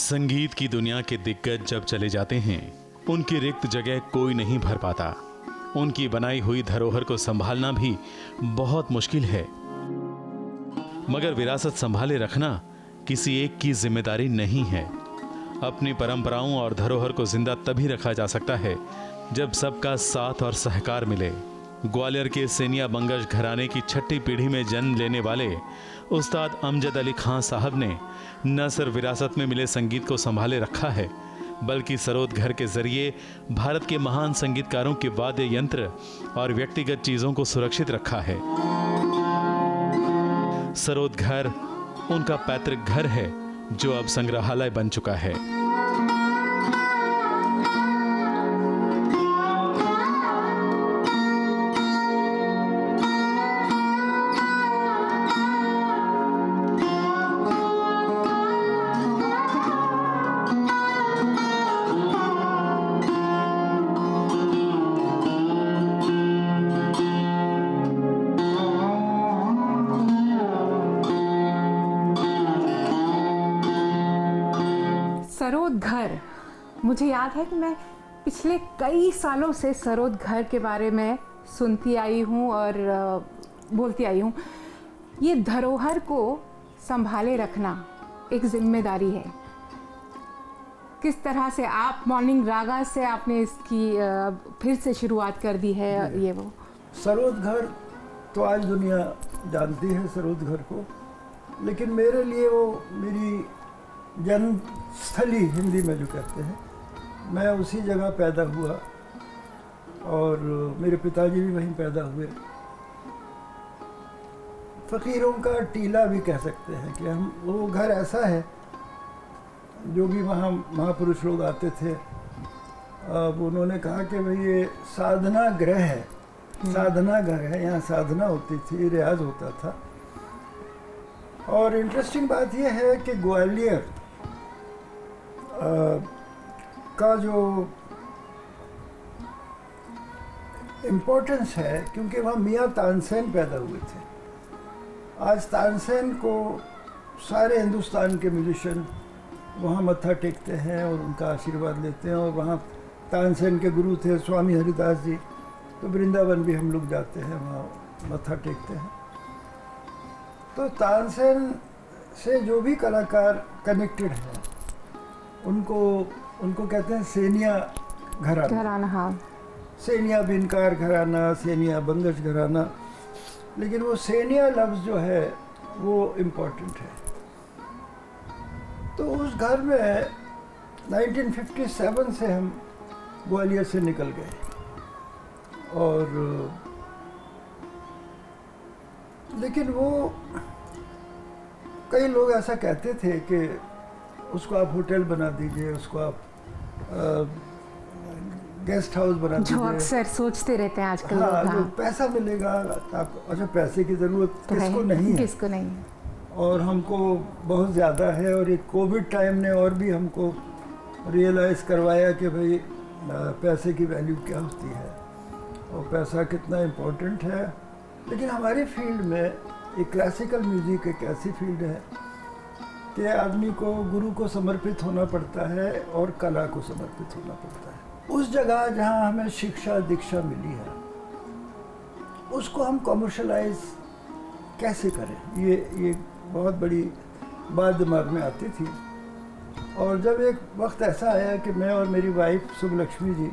संगीत की दुनिया के दिग्गज जब चले जाते हैं, उनकी रिक्त जगह कोई नहीं भर पाता। उनकी बनाई हुई धरोहर को संभालना भी बहुत मुश्किल है। मगर विरासत संभाले रखना किसी एक की जिम्मेदारी नहीं है। अपनी परंपराओं और धरोहर को जिंदा तभी रखा जा सकता है जब सबका साथ और सहकार मिले। ग्वालियर के सेनिया बंगश घराने की छठी पीढ़ी में जन्म लेने वाले उस्ताद अमजद अली खां साहब ने न सिर्फ विरासत में मिले संगीत को संभाले रखा है, बल्कि सरोद घर के जरिए भारत के महान संगीतकारों के वाद्य यंत्र और व्यक्तिगत चीजों को सुरक्षित रखा है। सरोद घर उनका पैतृक घर है जो अब संग्रहालय बन चुका है। सरोद घर, मुझे याद है कि मैं पिछले कई सालों से सरोद घर के बारे में सुनती आई हूँ और बोलती आई हूँ। ये धरोहर को संभाले रखना एक जिम्मेदारी है। किस तरह से आप मॉर्निंग रागा से आपने इसकी फिर से शुरुआत कर दी है? ये वो सरोद घर तो आज दुनिया जानती है सरोद घर को, लेकिन मेरे लिए वो मेरी जन्मस्थली हिंदी में जो कहते हैं, मैं उसी जगह पैदा हुआ और मेरे पिताजी भी वहीं पैदा हुए। फ़कीरों का टीला भी कह सकते हैं कि हम वो घर ऐसा है जो भी वहाँ महापुरुष लोग आते थे। अब उन्होंने कहा कि भाई ये साधना गृह है, साधना घर है, यहाँ साधना होती थी, रियाज होता था। और इंटरेस्टिंग बात यह है कि ग्वालियर का जो इम्पोर्टेंस है, क्योंकि वहाँ मियाँ तानसेन पैदा हुए थे। आज तानसेन को सारे हिंदुस्तान के म्यूजिशियन वहाँ मत्था टेकते हैं और उनका आशीर्वाद लेते हैं। और वहाँ तानसेन के गुरु थे स्वामी हरिदास जी, तो वृंदावन भी हम लोग जाते हैं, वहाँ मत्था टेकते हैं। तो तानसेन से जो भी कलाकार कनेक्टेड हैं उनको कहते हैं सेनिया घराना। हाँ, सेनिया बिनकार घराना, सेनिया बंगश घराना। लेकिन वो सेनिया लफ्ज़ जो है वो इम्पोर्टेंट है। तो उस घर में 1957 से हम ग्वालियर से निकल गए और लेकिन वो कई लोग ऐसा कहते थे कि उसको आप होटल बना दीजिए, उसको आप गेस्ट हाउस बना दीजिए। जो अक्सर सोचते रहते हैं आजकल। हाँ, जो पैसा मिलेगा आपको। अच्छा, पैसे की ज़रूरत किसको नहीं है? किसको नहीं। और हमको बहुत ज़्यादा है। और ये कोविड टाइम ने और भी हमको रियलाइज़ करवाया कि भाई पैसे की वैल्यू क्या होती है और पैसा कितना इम्पोर्टेंट है। लेकिन हमारी फील्ड में एक क्लासिकल म्यूज़िक एक ऐसी फील्ड है कि आदमी को गुरु को समर्पित होना पड़ता है और कला को समर्पित होना पड़ता है। उस जगह जहाँ हमें शिक्षा दीक्षा मिली है उसको हम कमर्शलाइज कैसे करें, ये बहुत बड़ी बात दिमाग में आती थी। और जब एक वक्त ऐसा आया कि मैं और मेरी वाइफ सुबलक्ष्मी जी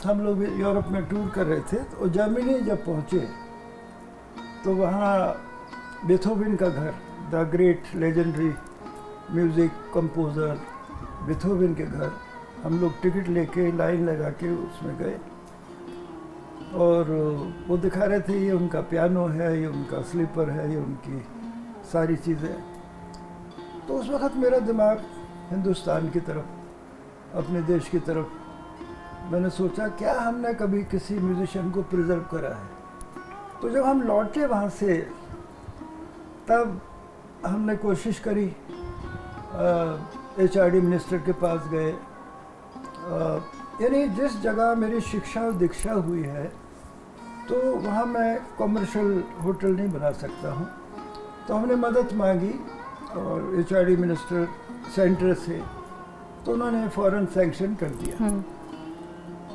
हम लोग यूरोप में टूर कर रहे थे, तो जर्मनी जब पहुँचे तो वहाँ बेथोवन का घर, the great legendary music composer Beethoven के घर, हम लोग टिकट लेके लाइन लगा के उसमें गए और वो दिखा रहे थे ये उनका पियानो है, ये उनका स्लीपर है, ये उनकी सारी चीज़ें। तो उस वक़्त मेरा दिमाग हिंदुस्तान की तरफ, अपने देश की तरफ, मैंने सोचा क्या हमने कभी किसी म्यूज़िशियन को प्रिजर्व करा है। तो जब हम लौटे वहाँ से तब हमने कोशिश करी, HRD मिनिस्टर के पास गए। यानी जिस जगह मेरी शिक्षा और दीक्षा हुई है तो वहाँ मैं कमर्शियल होटल नहीं बना सकता हूँ। तो हमने मदद मांगी और HRD मिनिस्टर सेंटर से, तो उन्होंने फ़ौरन सैंक्शन कर दिया।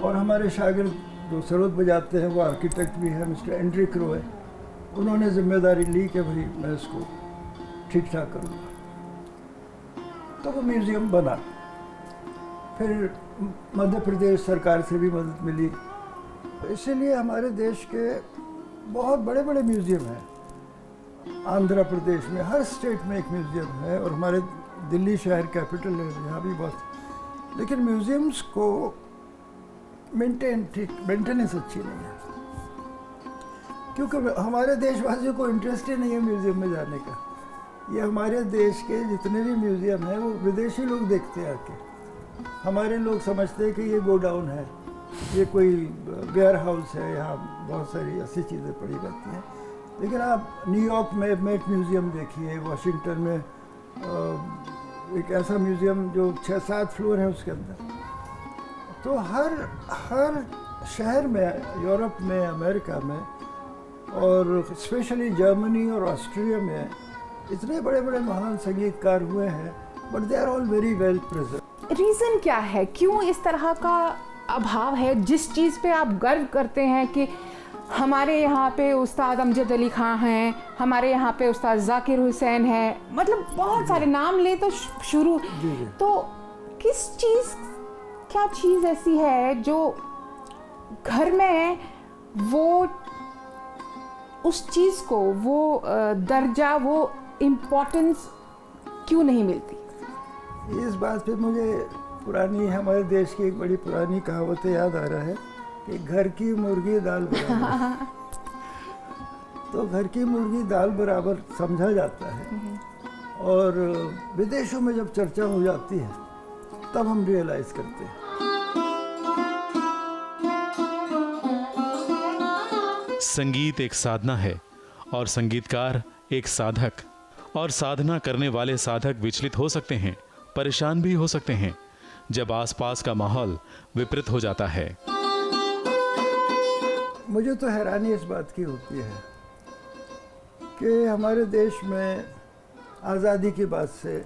और हमारे शागिर्द जो सरोद बजाते हैं वो आर्किटेक्ट भी है, मिस्टर एंड्रिक रॉय, उन्होंने जिम्मेदारी ली कि भाई मैं इसको ठीक ठाक करूँगा। तो वो म्यूज़ियम बना। फिर मध्य प्रदेश सरकार से भी मदद मिली। इसीलिए हमारे देश के बहुत बड़े बड़े म्यूज़ियम हैं। आंध्र प्रदेश में हर स्टेट में एक म्यूज़ियम है, और हमारे दिल्ली शहर कैपिटल है, यहाँ भी बहुत। लेकिन म्यूज़ियम्स को मेंटेनेंस अच्छी नहीं है, क्योंकि हमारे देशवासियों को इंटरेस्ट ही नहीं है म्यूज़ियम में जाने का। ये हमारे देश के जितने भी म्यूज़ियम हैं वो विदेशी लोग देखते हैं आके। हमारे लोग समझते हैं कि ये गोडाउन है, ये कोई वेयर हाउस है, यहाँ बहुत सारी ऐसी चीज़ें पड़ी रहती हैं। लेकिन आप न्यूयॉर्क में मेट म्यूज़ियम देखिए, वाशिंगटन में एक ऐसा म्यूज़ियम जो 6-7 फ्लोर है उसके अंदर। तो हर शहर में, यूरोप में, अमेरिका में, और स्पेशली जर्मनी और ऑस्ट्रिया में इतने बड़े बड़े महान संगीतकार हुए हैं, but they are all very well preserved. Reason क्या है, क्यों इस तरह का अभाव है? जिस चीज़ पे आप गर्व करते हैं कि हमारे यहाँ पे उस्ताद अमजद अली खां हैं, हमारे यहाँ पे उस्ताद जाकिर हुसैन है, मतलब बहुत सारे नाम ले तो शुरू। तो किस चीज़, क्या चीज़ ऐसी है जो घर में वो उस चीज़ को वो दर्जा, वो इम्पोर्टेंस क्यों नहीं मिलती? इस बात पे मुझे पुरानी, हमारे देश की एक बड़ी पुरानी कहावत याद आ रहा है कि घर की मुर्गी दाल बराबर। तो घर की मुर्गी दाल बराबर समझा जाता है, और विदेशों में जब चर्चा हो जाती है तब हम रियलाइज करते हैं। संगीत एक साधना है और संगीतकार एक साधक, और साधना करने वाले साधक विचलित हो सकते हैं, परेशान भी हो सकते हैं जब आसपास का माहौल विपरीत हो जाता है। मुझे तो हैरानी इस बात की होती है कि हमारे देश में आज़ादी के बाद से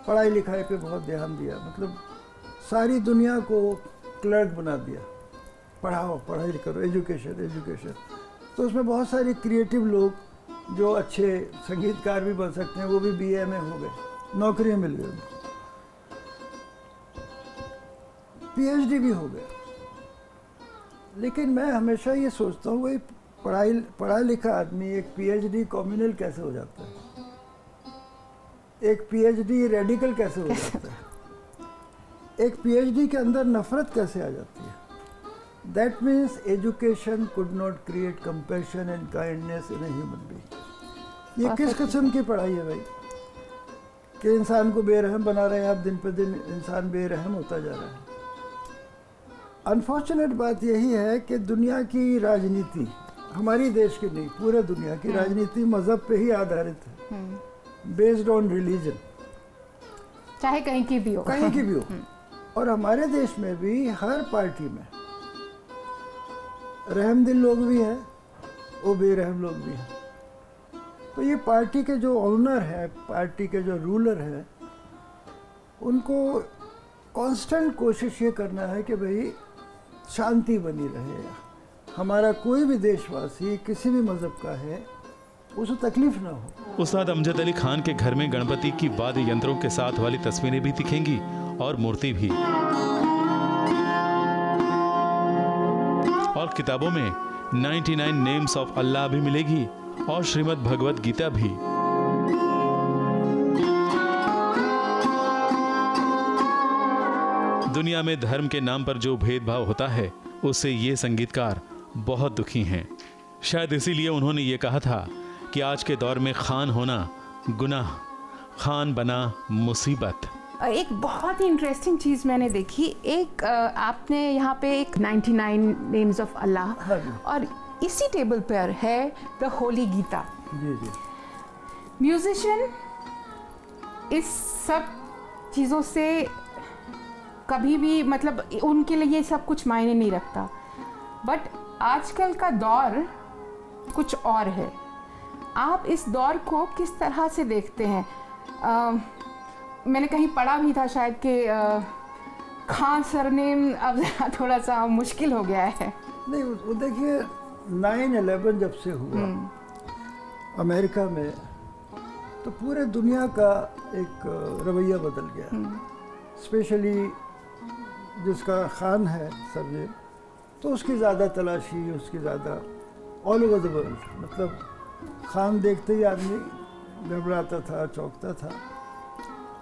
पढ़ाई लिखाई पे बहुत ध्यान दिया, मतलब सारी दुनिया को क्लर्क बना दिया, पढ़ाओ, पढ़ाई करो, एजुकेशन। तो उसमें बहुत सारे क्रिएटिव लोग जो अच्छे संगीतकार भी बन सकते हैं वो भी BA में हो गए, नौकरियां मिल गई उनको, PhD भी हो गए। लेकिन मैं हमेशा ये सोचता हूँ वही पढ़ा लिखा आदमी एक PhD कॉम्युनल कैसे हो जाता है, एक PhD रेडिकल कैसे हो जाता है, एक PhD के अंदर नफरत कैसे आ जाती है। That means education could not create compassion and kindness in a human being. ये किस किस्म की पढ़ाई है भाई कि इंसान को बेरहम बना रहे हैं आप, दिन पर दिन इंसान बेरहम होता जा रहा है। अनफॉर्चुनेट बात यही है कि दुनिया की राजनीति, हमारी देश की नहीं, पूरे दुनिया की राजनीति मजहब पे ही आधारित है, बेस्ड ऑन रिलीजन, चाहे कहीं की भी हो, कहीं की भी हो। और हमारे देश में भी हर पार्टी में रहमदिल लोग भी हैं, वो बेरहम लोग भी हैं। तो ये पार्टी के जो ऑनर है, पार्टी के जो रूलर है, उनको कांस्टेंट कोशिश ये करना है कि भाई शांति बनी रहे, हमारा कोई भी देशवासी किसी भी मजहब का है उसे तकलीफ ना हो। उस्ताद अमजद अली खान के घर में गणपति की वाद्य यंत्रों के साथ वाली तस्वीरें भी दिखेंगी और मूर्ति भी, और किताबों में 99 नेम्स ऑफ अल्लाह भी मिलेगी और श्रीमद् भगवत गीता भी। दुनिया में धर्म के नाम पर जो भेदभाव होता है उससे ये संगीतकार बहुत दुखी हैं। शायद इसीलिए उन्होंने ये कहा था कि आज के दौर में खान होना गुनाह, खान बना मुसीबत। एक बहुत ही इंटरेस्टिंग चीज़ मैंने देखी, एक आपने यहाँ पे एक 99 नेम्स ऑफ अल्लाह, और इसी टेबल पर है द होली गीता। जी जी। म्यूजिशियन इस सब चीज़ों से कभी भी, मतलब उनके लिए ये सब कुछ मायने नहीं रखता, बट आजकल का दौर कुछ और है। आप इस दौर को किस तरह से देखते हैं? मैंने कहीं पढ़ा भी था शायद कि खान सरनेम अब थोड़ा सा मुश्किल हो गया है। नहीं, वो देखिए 9/11 जब से हुआ अमेरिका में, तो पूरे दुनिया का एक रवैया बदल गया। स्पेशली जिसका खान है सरनेम, तो उसकी ज़्यादा तलाशी, उसकी ज़्यादा ऑल ओवर द वर्ल्ड, मतलब खान देखते ही आदमी घबराता था, चौंकता था।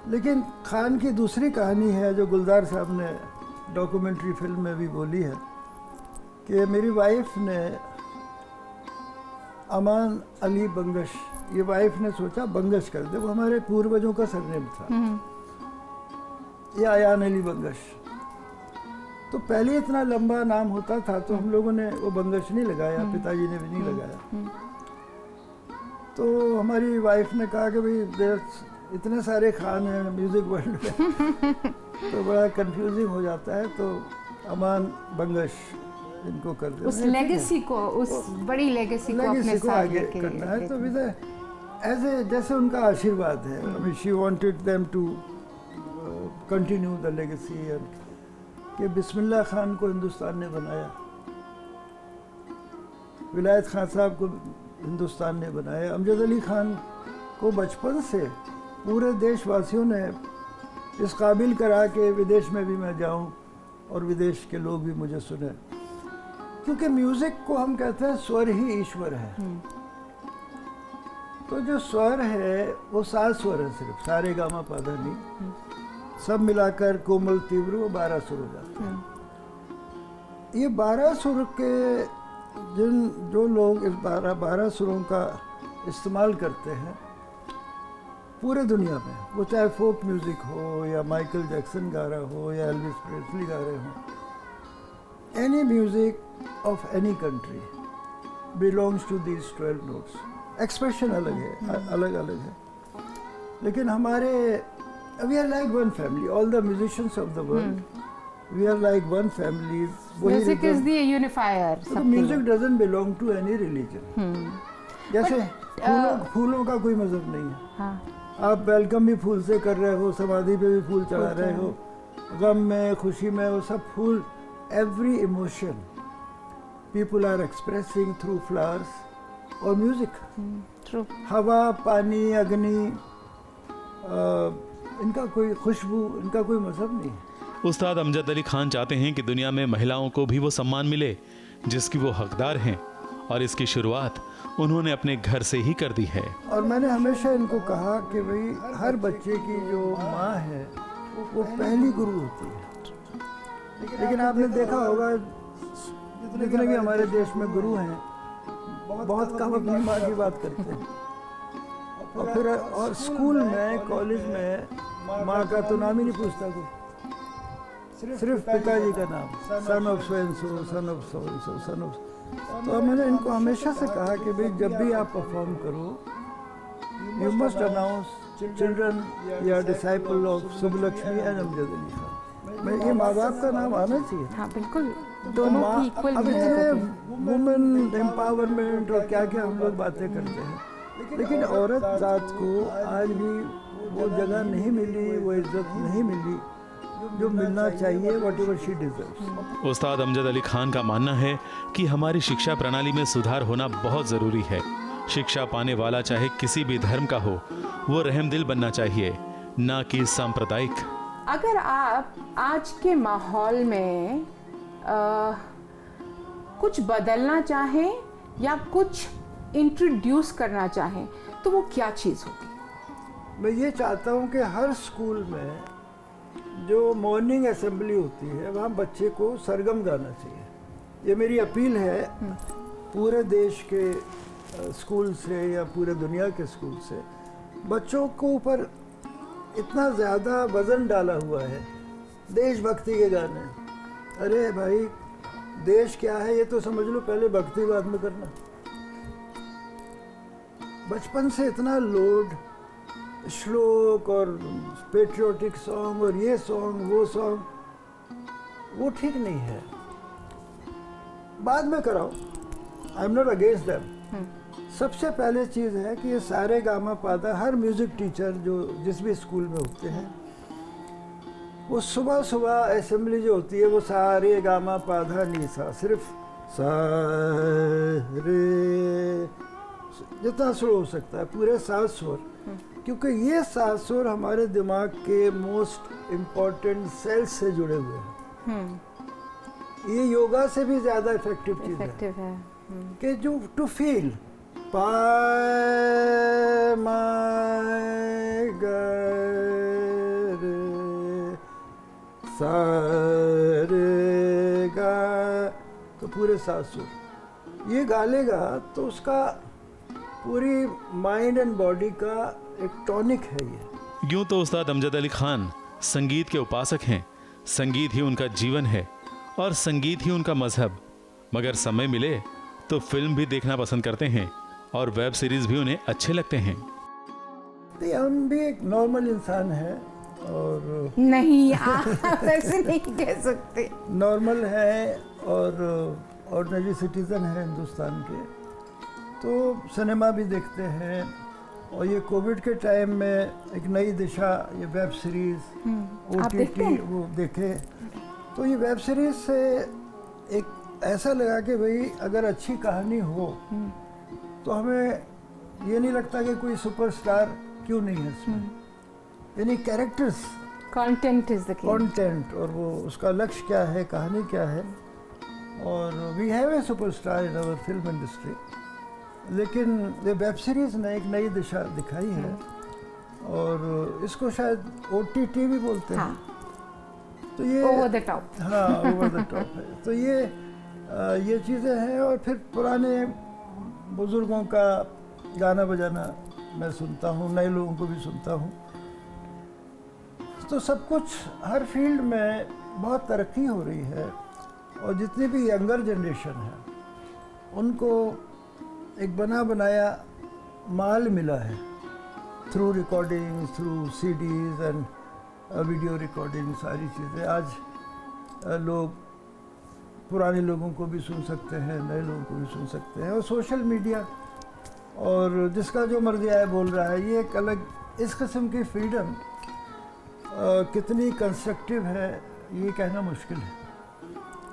लेकिन खान की दूसरी कहानी है जो गुलजार साहब ने डॉक्यूमेंट्री फिल्म में भी बोली है कि मेरी वाइफ ने अमान अली बंगश, ये वाइफ ने सोचा बंगश कर दे, वो हमारे पूर्वजों का सरनेम था, ये अयान अली बंगश। तो पहले इतना लंबा नाम होता था तो हम लोगों ने वो बंगश नहीं लगाया, पिताजी ने भी नहीं लगाया। तो हमारी वाइफ ने कहा कि भाई इतने सारे खान हैं म्यूज़िक वर्ल्ड में तो बड़ा कंफ्यूजिंग हो जाता है, तो अमान बंगश इनको कर देना, उस लेगेसी को, उस बड़ी लेगेसी को अपने साथ आगे करना है। तो विद एज ए जैसे उनका आशीर्वाद है। I mean she wanted them to continue the legacy, and कि बिस्मिल्लाह खान को हिंदुस्तान ने बनाया, विलायत खान साहब को हिंदुस्तान ने बनाया, अमजद अली खान को बचपन से पूरे देशवासियों ने इस काबिल करा कि विदेश में भी मैं जाऊं और विदेश के लोग भी मुझे सुने, क्योंकि म्यूज़िक को हम कहते हैं स्वर ही ईश्वर है। तो जो स्वर है वो 7 स्वर है, सिर्फ सारे गामा पाधा नहीं, सब मिलाकर कोमल तीव्र वो 12 सुर हो जाते हैं। ये 12 सुर के जो लोग इस 12 सुरों का इस्तेमाल करते हैं पूरे दुनिया में, वो चाहे फोक म्यूज़िक हो या माइकल जैक्सन गा रहा हो या एल्विस प्रेस्ली गा रहे हों, any music of any country belongs to these 12 notes. Expression अलग है, अलग अलग है, लेकिन हमारे we are like one family, all the musicians of the world we are like one family. Music is the unifier. Music doesn't belong to any religion. जैसे फूलों का कोई मजहब नहीं है। हाँ। आप वेलकम भी फूल से कर रहे हो, समाधि पे भी फूल चढ़ा रहे हो, गम में खुशी में वो सब फूल, every emotion people are expressing through flowers और म्यूजिक। हवा, पानी, अग्नि, इनका कोई खुशबू, इनका कोई मजहब नहीं है। उस्ताद अमजद अली खान चाहते हैं कि दुनिया में महिलाओं को भी वो सम्मान मिले जिसकी वो हकदार हैं, और इसकी शुरुआत उन्होंने अपने घर से ही कर दी है। और मैंने हमेशा इनको कहा कि भाई हर बच्चे की जो माँ है वो पहली गुरु होती है। लेकिन आपने देखा होगा जितने भी हमारे देश में गुरु हैं, बहुत कम अपनी माँ की बात करते हैं, और फिर और स्कूल में, कॉलेज में माँ का तो नाम ही नहीं पूछता कोई, सिर्फ पिताजी का नाम, son of so and so, son of so and so, son of. तो मैंने इनको हमेशा से कहा कि भाई जब भी आप परफॉर्म करो, यू मस्ट अनाउंस चिल्ड्रन या disciple of Subbulakshmi and Amjad Ali Khan. मैं ये माँ बाप का नाम आना चाहिए। हाँ बिल्कुल, दोनों की इक्वल वुमेन एम्पावरमेंट और क्या क्या हम लोग बातें करते हैं, लेकिन औरत जात को आज भी वो जगह नहीं मिली, वो इज्जत नहीं मिली जो मिलना चाहिए, व्हाटएवर शी डिजर्व्स। उस्ताद अमजद अली खान का मानना है कि हमारी शिक्षा प्रणाली में सुधार होना बहुत जरूरी है। शिक्षा पाने वाला चाहे किसी भी धर्म का हो, वो रहमदिल बनना चाहिए, ना कि सांप्रदायिक। अगर आप आज के माहौल में कुछ बदलना चाहें या कुछ इंट्रोड्यूस करना चाहें तो वो क्या चीज़ होगी? मैं ये चाहता हूँ कि हर स्कूल में जो मॉर्निंग असेंबली होती है वहाँ बच्चे को सरगम गाना चाहिए। ये मेरी अपील है पूरे देश के स्कूल से या पूरे दुनिया के स्कूल से। बच्चों को ऊपर इतना ज़्यादा वज़न डाला हुआ है देशभक्ति के गाने। अरे भाई देश क्या है ये तो समझ लो, पहले भक्ति बाद में करना। बचपन से इतना लोड श्लोक और पेट्रियोटिक सॉन्ग और ये सॉन्ग वो सॉन्ग, वो ठीक नहीं है। बाद में कराओ, I am not against them. सबसे पहले चीज़ है कि ये सारे गामा पादा हर म्यूज़िक टीचर जो जिस भी स्कूल में होते हैं, वो सुबह सुबह असेंबली जो होती है वो सारे गामा पाधा नी सा, सिर्फ सा रे, जितना सुर हो सकता है पूरे 7 सुर, क्योंकि ये 7 सुर हमारे दिमाग के मोस्ट इम्पोर्टेंट सेल्स से जुड़े हुए हैं। ये योगा से भी ज़्यादा इफेक्टिव चीज़ है कि जो टू फील पा मा गा रे सा रे गा, तो पूरे 7 सुर ये गा लेगा तो उसका पूरी माइंड एंड बॉडी का एक टॉनिक है ये। यूं तो उस्ताद अमजद अली खान संगीत के उपासक हैं, संगीत ही उनका जीवन है और संगीत ही उनका मजहब। मगर समय मिले तो फिल्म भी देखना पसंद करते हैं और वेब सीरीज भी उन्हें अच्छे लगते हैं। तो हम भी एक नॉर्मल इंसान है और नहीं, आप ऐसे नहीं कह सकते। नॉर्मल है और ऑर्डिनरी सिटीज़न है हिंदुस्तान के, तो सिनेमा भी देखते हैं। और ये कोविड के टाइम में एक नई दिशा, ये वेब सीरीज़ OTT वो देखे, तो ये वेब सीरीज़ से एक ऐसा लगा कि भाई अगर अच्छी कहानी हो तो हमें ये नहीं लगता कि कोई सुपरस्टार क्यों नहीं है इसमें, यानी characters, content is the content, और वो उसका लक्ष्य क्या है, कहानी क्या है। और we have a superstar in our film industry, लेकिन ये वेब सीरीज़ ने एक नई दिशा दिखाई है और इसको शायद OTT भी बोलते हैं। तो ये ओवर द टॉप, हाँ ओवर द टॉप है। तो ये चीज़ें हैं। और फिर पुराने बुज़ुर्गों का गाना बजाना मैं सुनता हूँ, नए लोगों को भी सुनता हूँ। तो सब कुछ हर फील्ड में बहुत तरक्की हो रही है और जितनी भी यंगर जनरेशन है उनको एक बना बनाया माल मिला है through recording, through CDs and video recording, सारी चीज़ें। आज लोग पुराने लोगों को भी सुन सकते हैं, नए लोगों को भी सुन सकते हैं। और सोशल मीडिया और जिसका जो मर्जी आया बोल रहा है, ये एक अलग इस किस्म की फ्रीडम कितनी कंस्ट्रक्टिव है ये कहना मुश्किल है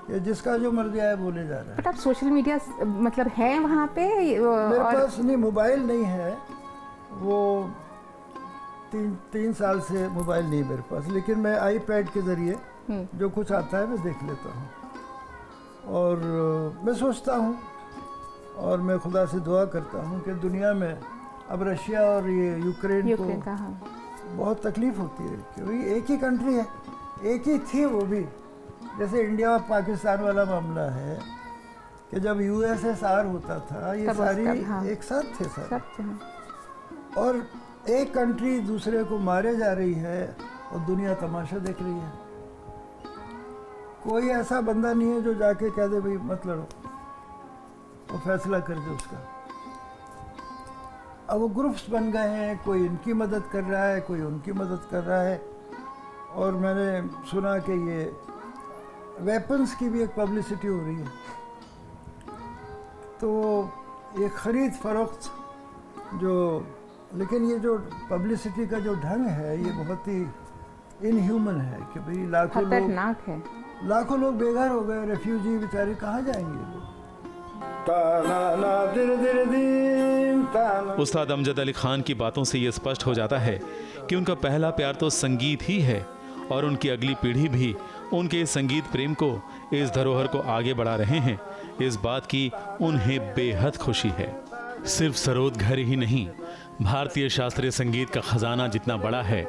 कि जिसका जो मर्जी आया बोले जा रहा है। बट आप सोशल मीडिया मतलब है वहाँ पे? मेरे पास नहीं, मोबाइल नहीं है, वो 3 साल से मोबाइल नहीं मेरे पास, लेकिन मैं iPad के ज़रिए जो कुछ आता है मैं देख लेता हूँ। और मैं सोचता हूँ और मैं खुदा से दुआ करता हूँ कि दुनिया में अब रशिया और ये यूक्रेन को बहुत तकलीफ़ होती है क्योंकि एक ही कंट्री है, एक ही थी वो भी। जैसे इंडिया और पाकिस्तान वाला मामला है कि जब USSR होता था ये सारी एक साथ थे सब, और एक कंट्री दूसरे को मारे जा रही है और दुनिया तमाशा देख रही है। कोई ऐसा बंदा नहीं है जो जाके कह दे भाई मत लड़ो, वो फैसला कर दे उसका। अब वो ग्रुप्स बन गए हैं, कोई इनकी मदद कर रहा है, कोई उनकी मदद कर रहा है। और मैंने सुना कि ये वेपन्स की भी एक पब्लिसिटी हो रही है, तो ये ख़रीद फरोख्त जो, लेकिन ये जो पब्लिसिटी का जो ढंग है ये बहुत ही इनह्यूमन है कि भाई लाखों लोग बेघर हो गए, रेफ्यूजी बेचारे कहाँ जाएंगे लोग। उस्ताद अमजद अली खान की बातों से ये स्पष्ट हो जाता है कि उनका पहला प्यार तो संगीत ही है और उनकी अगली पीढ़ी भी उनके संगीत प्रेम को, इस धरोहर को आगे बढ़ा रहे हैं। इस बात की उन्हें बेहद खुशी है। सिर्फ सरोद घर ही नहीं, भारतीय शास्त्रीय संगीत का खजाना जितना बड़ा है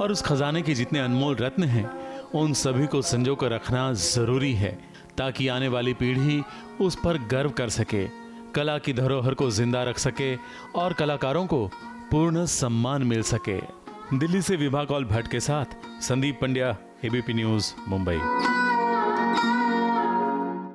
और उस खजाने के जितने अनमोल रत्न हैं, उन सभी को संजो कर रखना जरूरी है ताकि आने वाली पीढ़ी उस पर गर्व कर सके, कला की धरोहर को जिंदा रख सके और कलाकारों को पूर्ण सम्मान मिल सके। दिल्ली से विभा कौल भट्ट के साथ संदीप पंड्या, ABP न्यूज़, मुंबई।